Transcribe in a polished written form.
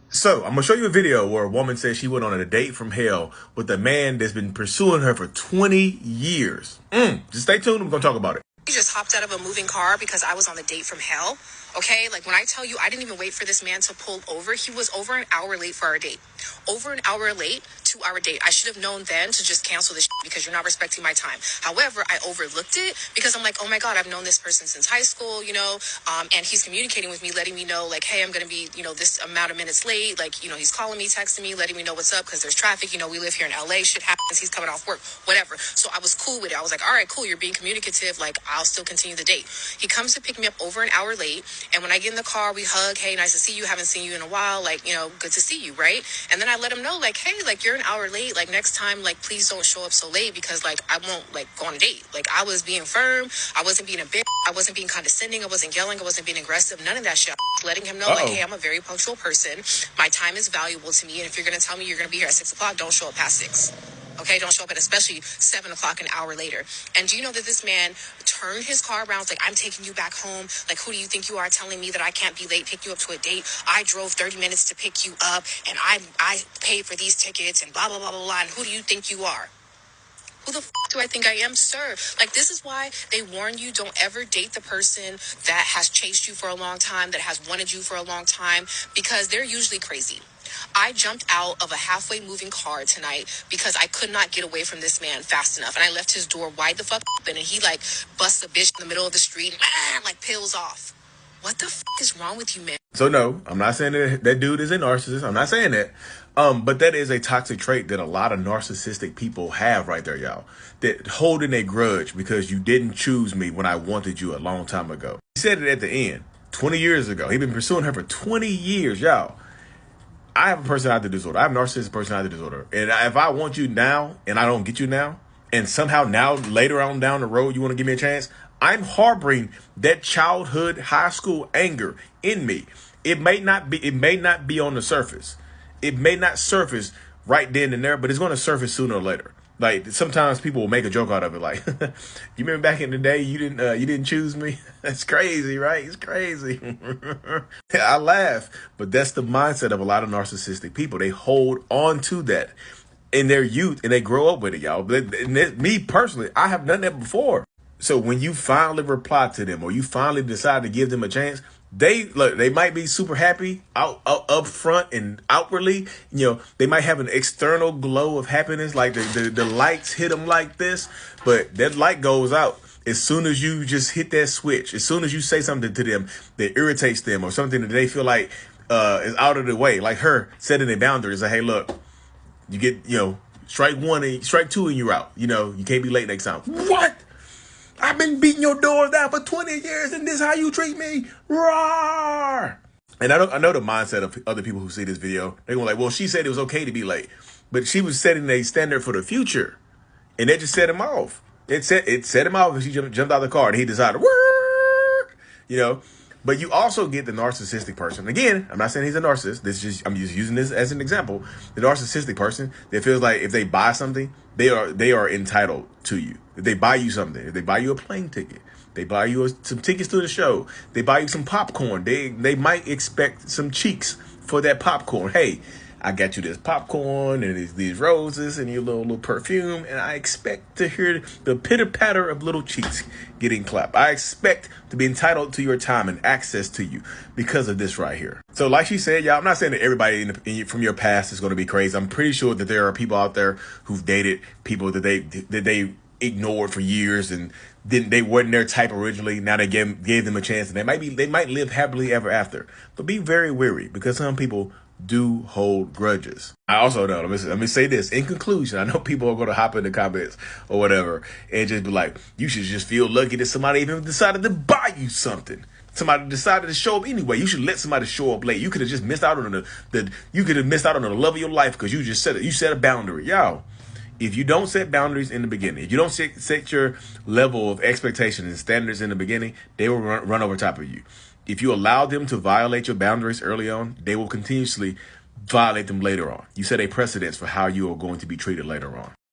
So I'm gonna show you a video where a woman says she went on a date from hell with a man that's been pursuing her for 20 years. Just stay tuned. We're gonna talk about it. He just hopped out of a moving car because I was on the date from hell. Okay, like when I tell you I didn't even wait for this man to pull over, he was over an hour late for our date. Over an hour late to our date. I should have known then to just cancel this because you're not respecting my time. However, I overlooked it because I'm like, oh my God, I've known this person since high school, and he's communicating with me, letting me know like, hey, I'm going to be, this amount of minutes late. Like, he's calling me, texting me, letting me know what's up because there's traffic. We live here in LA. Shit happens. He's coming off work, whatever. So I was cool with it. I was like, all right, cool. You're being communicative. Like, I'll still continue the date. He comes to pick me up over an hour late. And when I get in the car, we hug. Hey, nice to see you. Haven't seen you in a while. Like, good to see you. Right. And then I let him know, like, hey, like, you're an hour late. Like, next time, like, please don't show up so late because, like, I won't, like, go on a date. Like, I was being firm. I wasn't being a bitch. I wasn't being condescending. I wasn't yelling. I wasn't being aggressive. None of that shit. Letting him know, like, hey, I'm a very punctual person. My time is valuable to me. And if you're going to tell me you're going to be here at 6 o'clock, don't show up past 6. Okay, don't show up at especially 7 o'clock an hour later. And do you know that this man turned his car around? Was like, I'm taking you back home. Like, who do you think you are telling me that I can't be late, pick you up to a date? I drove 30 minutes to pick you up and I paid for these tickets and blah, blah, blah, blah, blah. And who do you think you are? Who the do I think I am, sir? Like, this is why they warn you, don't ever date the person that has chased you for a long time, that has wanted you for a long time, because they're usually crazy. I jumped out of a halfway moving car tonight because I could not get away from this man fast enough. And I left his door wide the fuck open and he like busts a bitch in the middle of the street and like peels off. What the fuck is wrong with you, man? So no, I'm not saying that dude is a narcissist. I'm not saying that. But that is a toxic trait that a lot of narcissistic people have right there, y'all. That holding a grudge because you didn't choose me when I wanted you a long time ago. He said it at the end, 20 years ago. He's been pursuing her for 20 years, y'all. I have a personality disorder. I have narcissistic personality disorder. And if I want you now and I don't get you now, and somehow now later on down the road you want to give me a chance, I'm harboring that childhood high school anger in me. It may not be on the surface. It may not surface right then and there, but it's going to surface sooner or later. Like, sometimes people will make a joke out of it. Like, you remember back in the day, you didn't choose me. That's crazy, right? It's crazy. I laugh, but that's the mindset of a lot of narcissistic people. They hold on to that in their youth and they grow up with it, y'all. Me personally, I have done that before. So when you finally reply to them or you finally decide to give them a chance, they might be super happy up front and outwardly. They might have an external glow of happiness, like the lights hit them like this, but that light goes out as soon as you just hit that switch. As soon as you say something to them that irritates them or something that they feel like is out of the way, like her setting a boundaries. Like, hey, look, you get strike one and strike two and you're out. You can't be late next time. What? I've been beating your doors down for 20 years and this is how you treat me. Roar! And I know the mindset of other people who see this video. They're going like, well, she said it was okay to be late. But she was setting a standard for the future. And that just set him off. It set him off and she jumped out of the car and he decided, work! But you also get the narcissistic person. Again, I'm not saying he's a narcissist. I'm just using this as an example. The narcissistic person that feels like if they buy something, they are entitled to you. If they buy you something, if they buy you a plane ticket, they buy you some tickets to the show, they buy you some popcorn, they might expect some cheeks for that popcorn. Hey, I got you this popcorn and these roses and your little perfume, and I expect to hear the pitter-patter of little cheeks getting clapped. I expect to be entitled to your time and access to you because of this right here. So like she said, y'all, I'm not saying that everybody from your past is going to be crazy. I'm pretty sure that there are people out there who've dated people that they ignored for years and they weren't their type originally. Now they gave them a chance and they might live happily ever after. But be very wary because some people do hold grudges. I also know, let me say this in conclusion. I know people are going to hop in the comments or whatever and just be like, you should just feel lucky that somebody even decided to buy you something. Somebody decided to show up anyway. You should let somebody show up late. You could have just missed out on the love of your life because you set a boundary. Y'all, if you don't set boundaries in the beginning, if you don't set your level of expectations and standards in the beginning, they will run over top of you. If you allow them to violate your boundaries early on, they will continuously violate them later on. You set a precedence for how you are going to be treated later on.